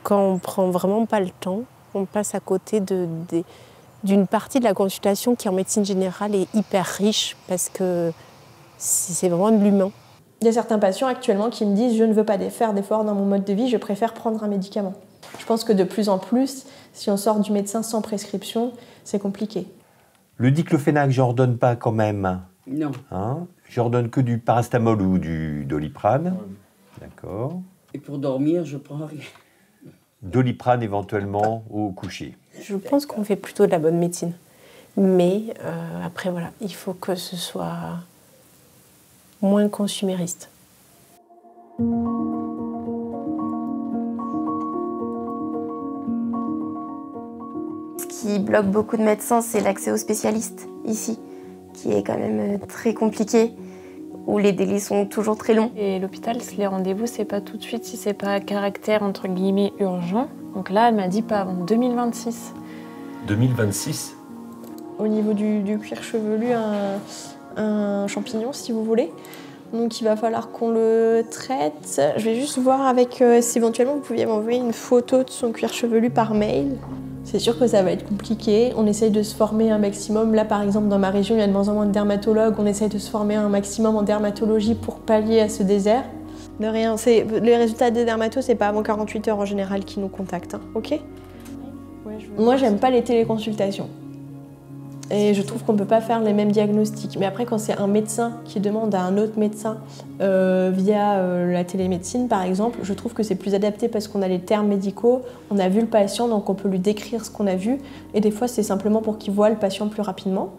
Quand on prend vraiment pas le temps, on passe à côté d'une partie de la consultation qui en médecine générale est hyper riche parce que c'est vraiment de l'humain. Il y a certains patients actuellement qui me disent « je ne veux pas faire d'efforts dans mon mode de vie, je préfère prendre un médicament ». Je pense que de plus en plus, si on sort du médecin sans prescription, c'est compliqué. Le diclofénac, je n'ordonne pas quand même. Non. Hein, j'ordonne que du paracétamol ou du Doliprane. D'accord. Et pour dormir, je prends rien. Doliprane éventuellement au coucher. Je pense qu'on fait plutôt de la bonne médecine. Mais après, voilà, il faut que ce soit moins consumériste. Ce qui bloque beaucoup de médecins, c'est l'accès aux spécialistes ici, qui est quand même très compliqué, où les délais sont toujours très longs. Et l'hôpital, les rendez-vous, c'est pas tout de suite si c'est pas à caractère entre guillemets urgent. Donc là, elle m'a dit pas avant 2026. 2026 ? Au niveau du cuir chevelu, un champignon, si vous voulez. Donc il va falloir qu'on le traite. Je vais juste voir avec si éventuellement vous pouviez m'envoyer une photo de son cuir chevelu par mail. C'est sûr que ça va être compliqué. On essaye de se former un maximum. Là, par exemple, dans ma région, il y a de moins en moins de dermatologues. On essaye de se former un maximum en dermatologie pour pallier à ce désert. De rien. Les résultats des dermatos, c'est pas avant 48 heures en général qu'ils nous contactent. Hein. Ok ? Moi, j'aime pas les téléconsultations. Et je trouve qu'on ne peut pas faire les mêmes diagnostics. Mais après, quand c'est un médecin qui demande à un autre médecin via la télémédecine, par exemple, je trouve que c'est plus adapté parce qu'on a les termes médicaux, on a vu le patient, donc on peut lui décrire ce qu'on a vu. Et des fois, c'est simplement pour qu'il voit le patient plus rapidement.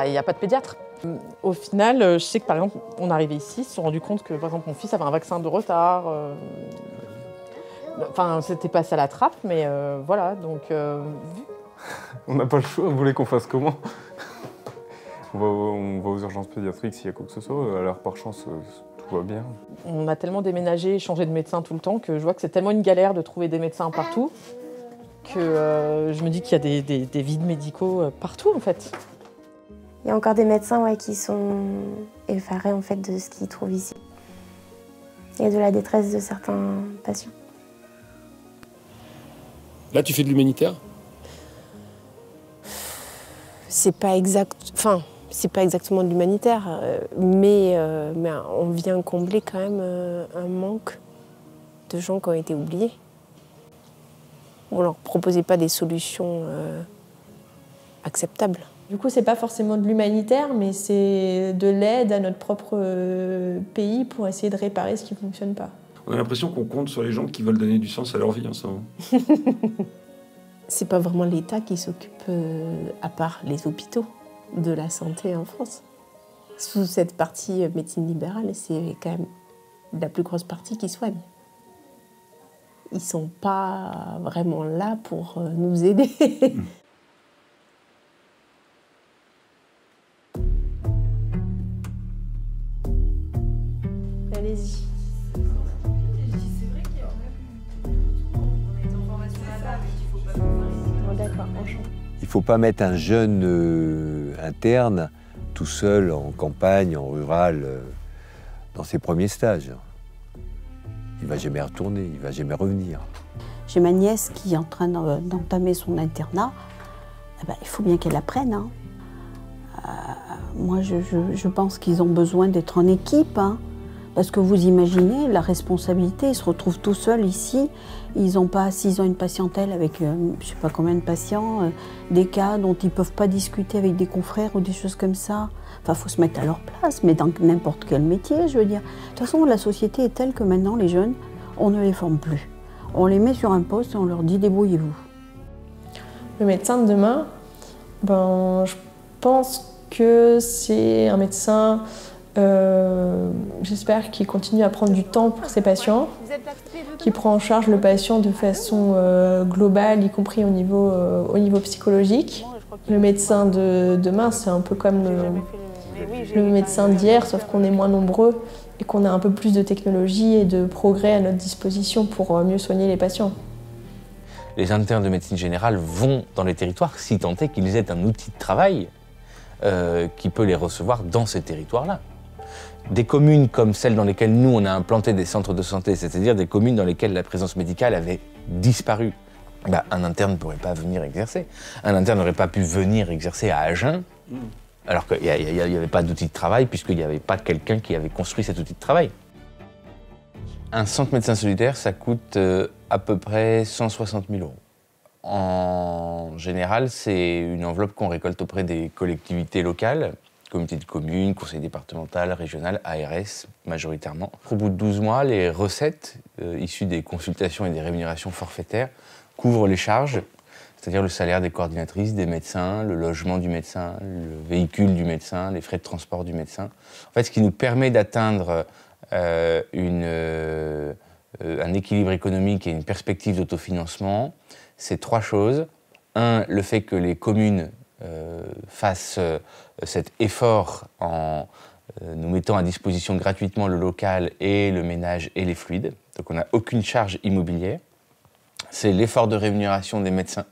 Il n'y a pas de pédiatre. Au final, je sais que par exemple, on est arrivé ici, ils se sont rendus compte que par exemple mon fils avait un vaccin de retard. Enfin, c'était passé à la trappe, mais voilà, donc. On n'a pas le choix, vous voulez qu'on fasse comment? on va aux urgences pédiatriques s'il y a quoi que ce soit. Alors par chance, tout va bien. On a tellement déménagé, changé de médecin tout le temps que je vois que c'est tellement une galère de trouver des médecins partout que je me dis qu'il y a des vides médicaux partout en fait. Il y a encore des médecins qui sont effarés en fait, de ce qu'ils trouvent ici et de la détresse de certains patients. Là, tu fais de l'humanitaire? C'est pas exactement de l'humanitaire, mais on vient combler quand même un manque de gens qui ont été oubliés. On leur proposait pas des solutions acceptables. Du coup, c'est pas forcément de l'humanitaire, mais c'est de l'aide à notre propre pays pour essayer de réparer ce qui fonctionne pas. On a l'impression qu'on compte sur les gens qui veulent donner du sens à leur vie en ce moment. C'est pas vraiment l'État qui s'occupe, à part les hôpitaux, de la santé en France. Sous cette partie médecine libérale, c'est quand même la plus grosse partie qui soigne. Ils sont pas vraiment là pour nous aider. Allez-y. Il ne faut pas mettre un jeune interne tout seul en campagne, en rural, dans ses premiers stages. Il ne va jamais retourner, il ne va jamais revenir. J'ai ma nièce qui est en train d'entamer son internat. Eh ben, il faut bien qu'elle apprenne. Hein. Moi, je pense qu'ils ont besoin d'être en équipe. Hein. Parce que vous imaginez, la responsabilité, ils se retrouvent tout seuls ici. Ils ont une patientèle avec je ne sais pas combien de patients, des cas dont ils ne peuvent pas discuter avec des confrères ou des choses comme ça. Enfin, il faut se mettre à leur place, mais dans n'importe quel métier, je veux dire. De toute façon, la société est telle que maintenant, les jeunes, on ne les forme plus. On les met sur un poste et on leur dit « débrouillez-vous ». Le médecin de demain, je pense que c'est un médecin... j'espère qu'il continue à prendre du temps pour ses patients, qu'il prend en charge le patient de façon globale, y compris au niveau psychologique. Le médecin de demain, c'est un peu comme le médecin d'hier, sauf qu'on est moins nombreux et qu'on a un peu plus de technologie et de progrès à notre disposition pour mieux soigner les patients. Les internes de médecine générale vont dans les territoires si tant est qu'ils aient un outil de travail qui peut les recevoir dans ces territoires-là. Des communes comme celles dans lesquelles nous, on a implanté des centres de santé, c'est-à-dire des communes dans lesquelles la présence médicale avait disparu un interne ne pourrait pas venir exercer. Un interne n'aurait pas pu venir exercer à Agen, alors qu'il n'y avait pas d'outil de travail, puisqu'il n'y avait pas quelqu'un qui avait construit cet outil de travail. Un centre médecin solidaire, ça coûte à peu près 160 000 €. En général, c'est une enveloppe qu'on récolte auprès des collectivités locales, comité de communes, conseil départemental, régional, ARS majoritairement. Au bout de 12 mois, les recettes issues des consultations et des rémunérations forfaitaires couvrent les charges, c'est-à-dire le salaire des coordinatrices, des médecins, le logement du médecin, le véhicule du médecin, les frais de transport du médecin. En fait, ce qui nous permet d'atteindre un équilibre économique et une perspective d'autofinancement, c'est 3 choses. 1, le fait que les communes fassent cet effort en nous mettant à disposition gratuitement le local et le ménage et les fluides. Donc on n'a aucune charge immobilière. C'est l'effort de rémunération des médecins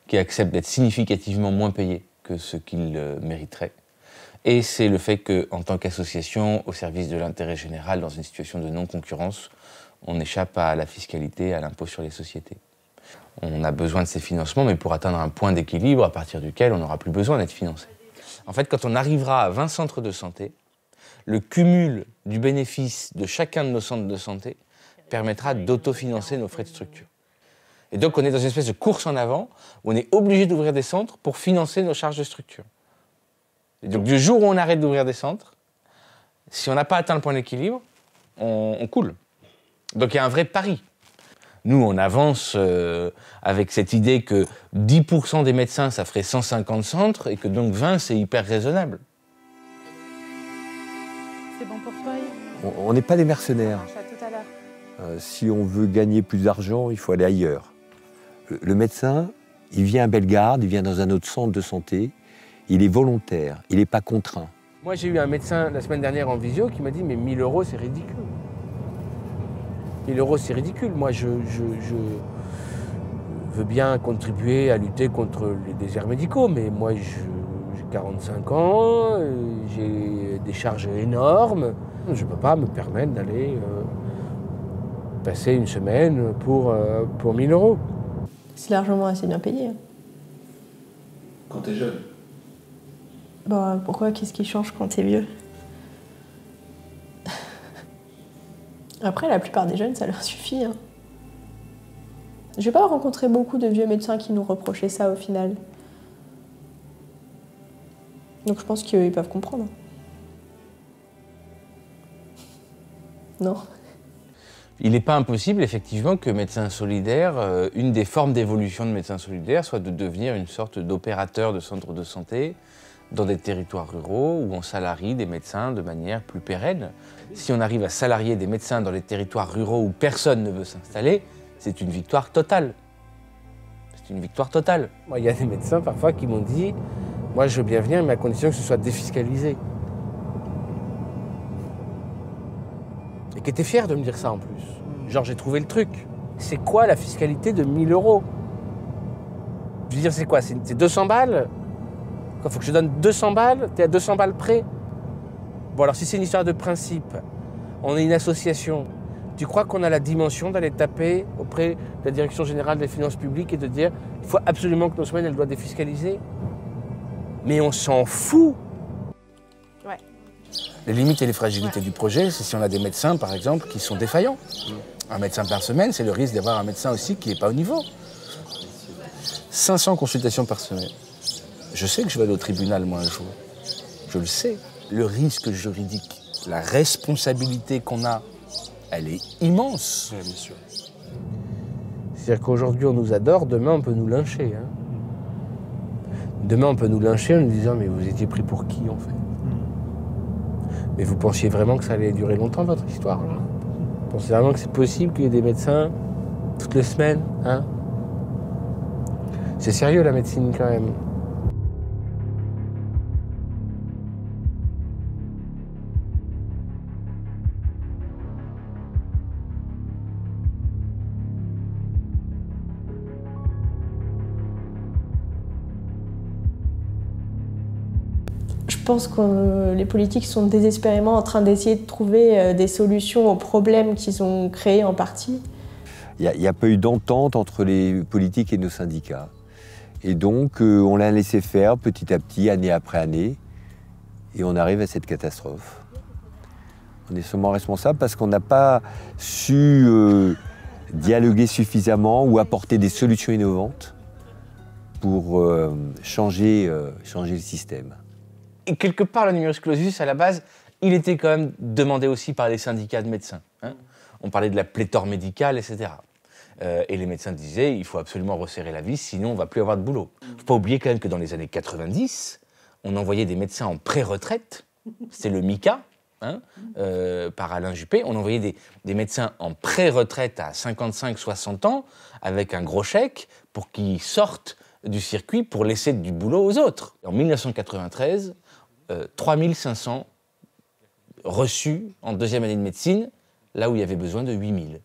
qui acceptent d'être significativement moins payés que ce qu'ils mériteraient. Et c'est le fait qu'en tant qu'association, au service de l'intérêt général, dans une situation de non-concurrence, on échappe à la fiscalité, à l'impôt sur les sociétés. On a besoin de ces financements, mais pour atteindre un point d'équilibre à partir duquel on n'aura plus besoin d'être financé. En fait, quand on arrivera à 20 centres de santé, le cumul du bénéfice de chacun de nos centres de santé permettra d'autofinancer nos frais de structure. Et donc on est dans une espèce de course en avant, où on est obligé d'ouvrir des centres pour financer nos charges de structure. Et donc du jour où on arrête d'ouvrir des centres, si on n'a pas atteint le point d'équilibre, on coule. Donc il y a un vrai pari. Nous, on avance avec cette idée que 10% des médecins, ça ferait 150 centres, et que donc 20, c'est hyper raisonnable. C'est bon pour toi, Yves ? On n'est pas des mercenaires. À tout à l'heure. Si on veut gagner plus d'argent, il faut aller ailleurs. Le médecin, il vient à Bellegarde, il vient dans un autre centre de santé, il est volontaire, il n'est pas contraint. Moi, j'ai eu un médecin la semaine dernière en visio qui m'a dit « mais 1 000 €, c'est ridicule ». 1 000 €, c'est ridicule. Moi, je veux bien contribuer à lutter contre les déserts médicaux, mais moi, j'ai 45 ans, j'ai des charges énormes. Je ne peux pas me permettre d'aller passer une semaine pour 1 000 €. C'est largement assez bien payé. Quand t'es jeune. Bah, pourquoi? Qu'est-ce qui change quand t'es vieux? Après, la plupart des jeunes, ça leur suffit. Hein. J'ai pas rencontré beaucoup de vieux médecins qui nous reprochaient ça au final. Donc je pense qu'ils peuvent comprendre. Non. Il n'est pas impossible, effectivement, que Médecins Solidaires, une des formes d'évolution de Médecins Solidaires, soit de devenir une sorte d'opérateur de centres de santé dans des territoires ruraux où on salarie des médecins de manière plus pérenne. Si on arrive à salarier des médecins dans les territoires ruraux où personne ne veut s'installer, c'est une victoire totale. C'est une victoire totale. Moi, il y a des médecins parfois qui m'ont dit « moi, je veux bien venir, mais à condition que ce soit défiscalisé ». Et qui étaient fiers de me dire ça en plus. Genre, j'ai trouvé le truc. C'est quoi la fiscalité de 1 000 €? Je veux dire, c'est quoi? C'est 200 balles? Il faut que je donne 200 balles? T'es à 200 balles près? Bon, alors si c'est une histoire de principe, on est une association, tu crois qu'on a la dimension d'aller taper auprès de la Direction Générale des Finances Publiques et de dire il faut absolument que nos semaines, elles doivent défiscaliser? Mais on s'en fout! Ouais. Les limites et les fragilités du projet, c'est si on a des médecins, par exemple, qui sont défaillants. Un médecin par semaine, c'est le risque d'avoir un médecin aussi qui n'est pas au niveau. 500 consultations par semaine. Je sais que je vais aller au tribunal, moi, un jour. Je le sais. Le risque juridique, la responsabilité qu'on a, elle est immense. Ouais, bien sûr. C'est-à-dire qu'aujourd'hui, on nous adore, demain, on peut nous lyncher. Hein. Demain, on peut nous lyncher en nous disant « mais vous étiez pris pour qui, en fait ?» Mais vous pensiez vraiment que ça allait durer longtemps, votre histoire, là? Vous pensez vraiment que c'est possible qu'il y ait des médecins toutes les semaines, hein? C'est sérieux, la médecine, quand même. Je pense que les politiques sont désespérément en train d'essayer de trouver des solutions aux problèmes qu'ils ont créés en partie. il n'y a pas eu d'entente entre les politiques et nos syndicats. Et donc, on l'a laissé faire petit à petit, année après année, et on arrive à cette catastrophe. On est sûrement responsable parce qu'on n'a pas su dialoguer suffisamment ou apporter des solutions innovantes pour changer le système. Et quelque part, le numerus clausus, à la base, il était quand même demandé aussi par les syndicats de médecins. Hein. On parlait de la pléthore médicale, etc. Et les médecins disaient, il faut absolument resserrer la vis, sinon on ne va plus avoir de boulot. Il ne faut pas oublier quand même que dans les années 90, on envoyait des médecins en pré-retraite, c'est le MICA, hein, par Alain Juppé, on envoyait des médecins en pré-retraite à 55-60 ans, avec un gros chèque, pour qu'ils sortent du circuit pour laisser du boulot aux autres. En 1993, 3500 reçus en deuxième année de médecine, là où il y avait besoin de 8000.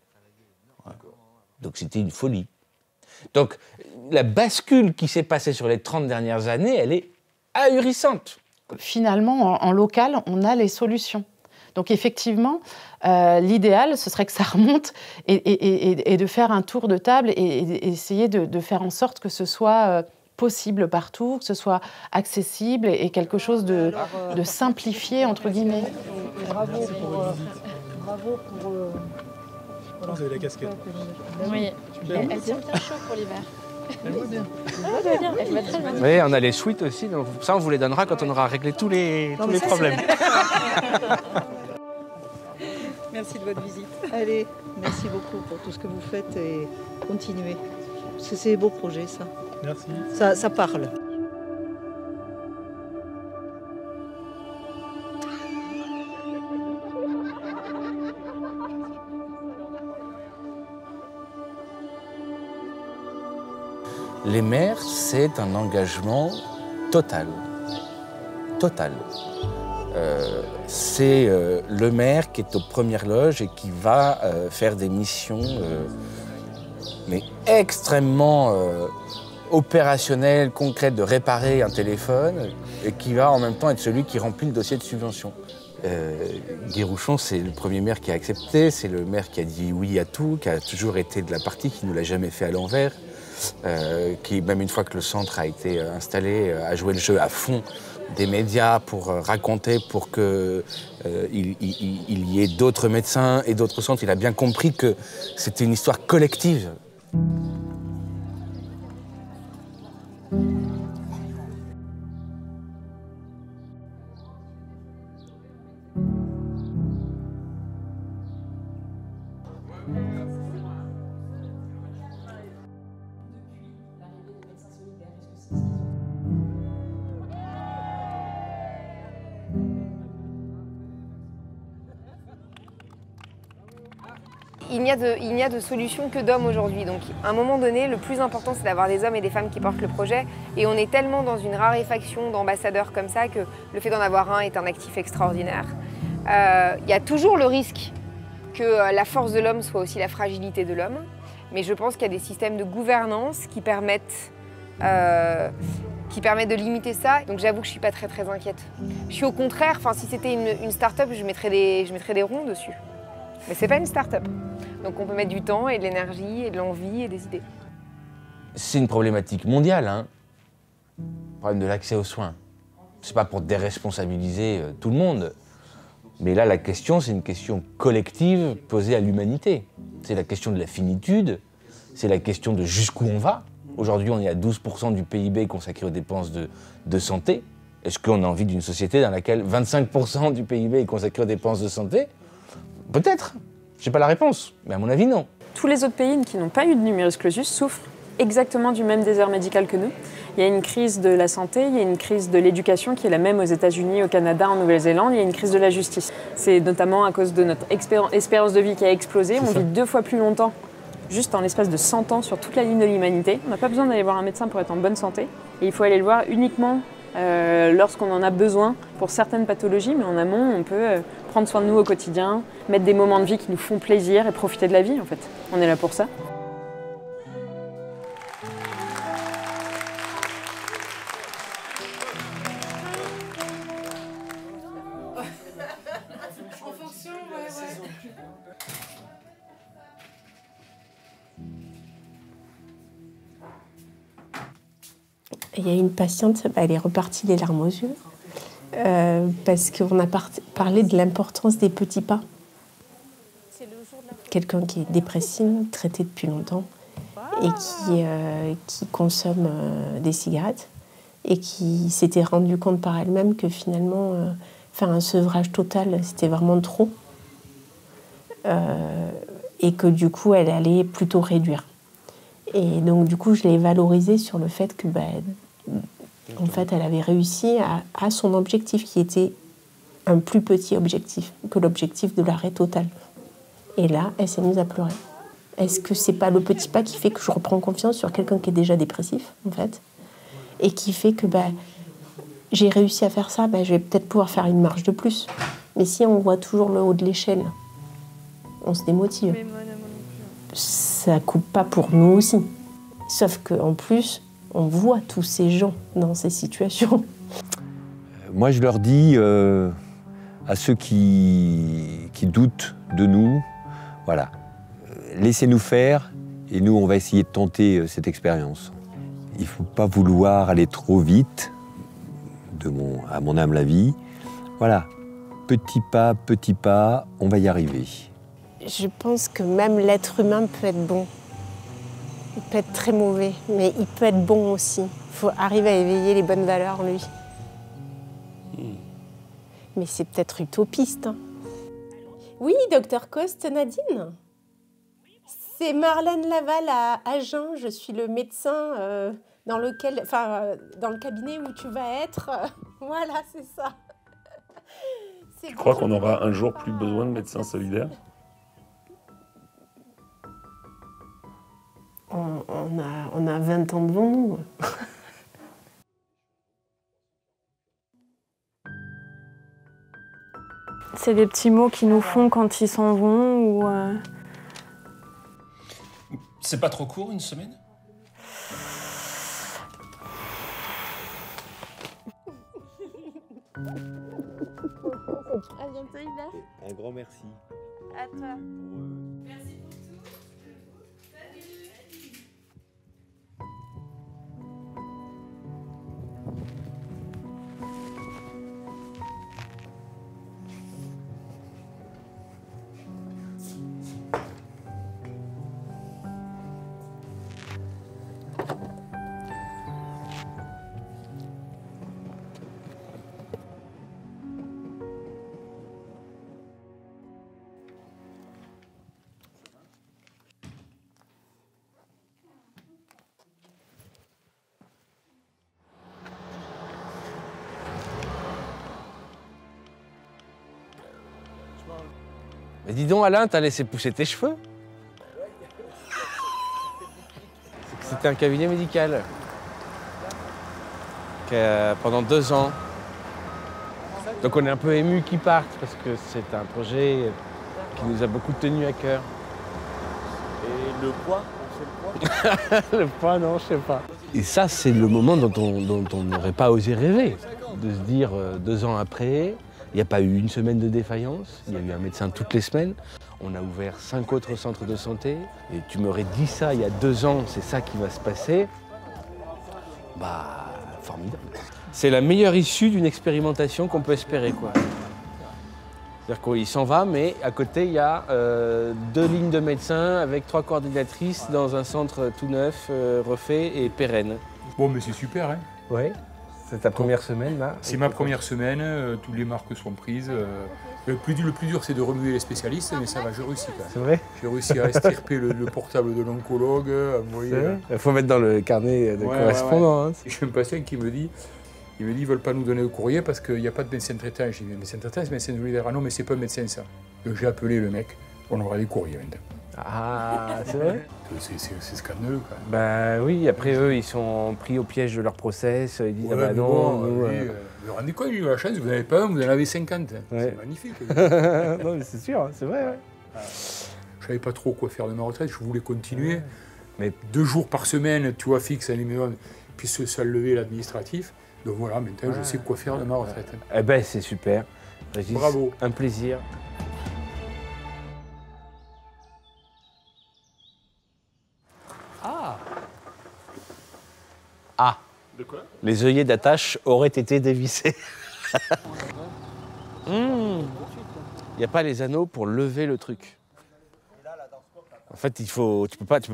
Donc c'était une folie. Donc la bascule qui s'est passée sur les 30 dernières années, elle est ahurissante. Finalement, en local, on a les solutions. Donc effectivement, l'idéal, ce serait que ça remonte et de faire un tour de table et essayer de faire en sorte que ce soit possible partout, que ce soit accessible et quelque chose de simplifié, entre guillemets. Bravo pour Vous avez la casquette. Oui, elle tient bien chaud pour l'hiver. Elle va bien. Elle va très bien. Oui, on a les suites aussi, donc ça on vous les donnera quand on aura réglé tous les problèmes. Merci de votre visite. Allez, merci beaucoup pour tout ce que vous faites et continuez. Parce que c'est des beaux projets, ça. Merci. Ça parle. Les maires, c'est un engagement total. Total. C'est le maire qui est aux premières loges et qui va faire des missions mais extrêmement opérationnelles, concrètes, de réparer un téléphone et qui va en même temps être celui qui remplit le dossier de subvention. Guy Rouchon, c'est le premier maire qui a accepté, c'est le maire qui a dit oui à tout, qui a toujours été de la partie, qui ne l'a jamais fait à l'envers. Qui, même une fois que le centre a été installé, a joué le jeu à fond des médias pour raconter, pour qu'il y ait d'autres médecins et d'autres centres. Il a bien compris que c'était une histoire collective. Il n'y a de solution que d'hommes aujourd'hui. Donc, à un moment donné, le plus important, c'est d'avoir des hommes et des femmes qui portent le projet. Et on est tellement dans une raréfaction d'ambassadeurs comme ça que le fait d'en avoir un est un actif extraordinaire. Il y a toujours le risque que la force de l'homme soit aussi la fragilité de l'homme. Mais je pense qu'il y a des systèmes de gouvernance qui permettent de limiter ça. Donc j'avoue que je ne suis pas très inquiète. Je suis au contraire, si c'était une start-up, je mettrais des ronds dessus. Mais ce n'est pas une start-up. Donc on peut mettre du temps et de l'énergie et de l'envie et des idées. C'est une problématique mondiale, hein. Le problème de l'accès aux soins. C'est pas pour déresponsabiliser tout le monde. Mais là, la question, c'est une question collective posée à l'humanité. C'est la question de la finitude, c'est la question de jusqu'où on va. Aujourd'hui, on est à 12% du PIB consacré aux dépenses de santé. Est-ce qu'on a envie d'une société dans laquelle 25% du PIB est consacré aux dépenses de santé? Peut-être. Je n'ai pas la réponse, mais à mon avis, non. Tous les autres pays qui n'ont pas eu de numerus clausus souffrent exactement du même désert médical que nous. Il y a une crise de la santé, il y a une crise de l'éducation qui est la même aux États-Unis, au Canada, en Nouvelle-Zélande, il y a une crise de la justice. C'est notamment à cause de notre espérance de vie qui a explosé. On vit 2 fois plus longtemps, juste en l'espace de 100 ans sur toute la ligne de l'humanité. On n'a pas besoin d'aller voir un médecin pour être en bonne santé. Et il faut aller le voir uniquement lorsqu'on en a besoin pour certaines pathologies, mais en amont, on peut prendre soin de nous au quotidien, mettre des moments de vie qui nous font plaisir et profiter de la vie, en fait. On est là pour ça. Il y a une patiente, elle est repartie les larmes aux yeux, parce qu'on a parlé de l'importance des petits pas. Quelqu'un qui est dépressive, traité depuis longtemps, et qui consomme des cigarettes, et qui s'était rendu compte par elle-même que finalement, faire un sevrage total, c'était vraiment trop, et que du coup, elle allait plutôt réduire. Et donc, du coup, je l'ai valorisée sur le fait que, en fait, elle avait réussi à son objectif, qui était un plus petit objectif que l'objectif de l'arrêt total. Et là, elle s'est mise à pleurer. Est-ce que c'est pas le petit pas qui fait que je reprends confiance sur quelqu'un qui est déjà dépressif, en fait, et qui fait que j'ai réussi à faire ça, je vais peut-être pouvoir faire une marche de plus. Mais si on voit toujours le haut de l'échelle, on se démotive. Ça coupe pas pour nous aussi. Sauf qu'en plus, on voit tous ces gens dans ces situations. Moi, je leur dis à ceux qui doutent de nous, voilà, laissez-nous faire et nous, on va essayer de tenter cette expérience. Il ne faut pas vouloir aller trop vite, à mon humble avis. Voilà, petit pas, on va y arriver. Je pense que même l'être humain peut être bon. Il peut être très mauvais, mais il peut être bon aussi. Il faut arriver à éveiller les bonnes valeurs en lui. Mais c'est peut-être utopiste. Hein. Oui, docteur Coste, Nadine. C'est Marlène Laval à Agen. Je suis le médecin dans le cabinet où tu vas être. Voilà, c'est ça. Tu crois qu'on aura un jour plus besoin de médecins solidaires? On a 20 ans devant nous. C'est les petits mots qui nous font quand ils s'en vont ou... C'est pas trop court, une semaine? À bientôt, Hubert. Un grand merci. À toi. Merci pour tout. Mais dis donc, Alain, t'as laissé pousser tes cheveux? C'était un cabinet médical. Pendant 2 ans. Donc on est un peu ému qu'ils partent parce que c'est un projet qui nous a beaucoup tenu à cœur. Et le poids? On sait le poids? Le poids, non, je sais pas. Et ça, c'est le moment dont on n'aurait pas osé rêver. De se dire, 2 ans après, il n'y a pas eu une semaine de défaillance, il y a eu un médecin toutes les semaines. On a ouvert 5 autres centres de santé. Et tu m'aurais dit ça il y a 2 ans, c'est ça qui va se passer. Formidable. C'est la meilleure issue d'une expérimentation qu'on peut espérer, quoi. C'est-à-dire qu'il s'en va, mais à côté, il y a 2 lignes de médecins avec 3 coordinatrices dans un centre tout neuf, refait et pérenne. Bon, mais c'est super, hein? Ouais. C'est ta première semaine, là? C'est ma première semaine, toutes les marques sont prises. Le plus dur, c'est de remuer les spécialistes, mais ça va, j'ai réussi. C'est vrai? J'ai réussi à extirper le portable de l'oncologue. Il faut mettre dans le carnet de correspondant. Ouais. Hein. J'ai un patient qui me dit, ils ne veulent pas nous donner le courrier parce qu'il n'y a pas de médecin traitant. J'ai dit, médecin traitant, c'est médecin solidaire. Ah non, mais c'est pas un médecin, ça. Donc j'ai appelé le mec, on aura des courriers maintenant. Ah, c'est vrai? C'est scandaleux, quand même. Bah oui, après eux, ils sont pris au piège de leur process. Ils disent, non, nous... Vous vous rendez compte, j'ai eu la chance, vous n'en avez pas un, vous en avez 50. Ouais. C'est magnifique. Non, mais c'est sûr, c'est vrai. Ouais. Je ne savais pas trop quoi faire de ma retraite, je voulais continuer. Mais 2 jours par semaine, tu vois, fixe à numéro, puis ça lever l'administratif. Donc voilà, maintenant, je sais quoi faire de ma retraite. Eh ben, c'est super. Régis, bravo. Un plaisir. De quoi? Les œillets d'attache auraient été dévissés. Il n'y a pas les anneaux pour lever le truc. En fait, tu peux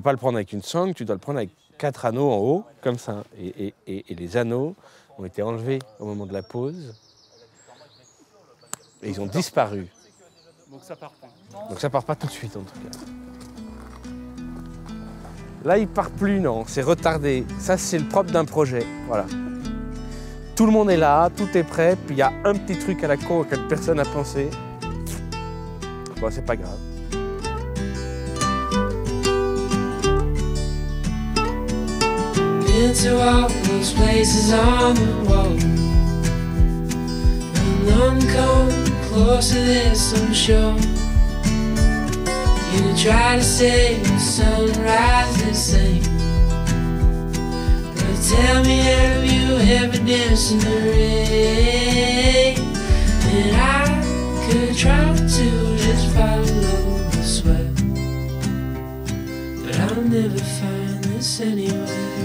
pas le prendre avec une sangle, tu dois le prendre avec 4 anneaux en haut, comme ça. Et les anneaux ont été enlevés au moment de la pose. Et ils ont disparu. Donc ça part pas. Donc ça part pas tout de suite en tout cas. Là, il part plus, non, c'est retardé. Ça, c'est le propre d'un projet, voilà. Tout le monde est là, tout est prêt, puis il y a un petit truc à la con auquel personne n'a pensé. Bon, c'est pas grave. Been to all those places on the wall, and none come close to this, I'm sure. You try to say the sunrise the same, but tell me, have you ever danced in the rain? And I could try to just follow the sweat, but I'll never find this anywhere.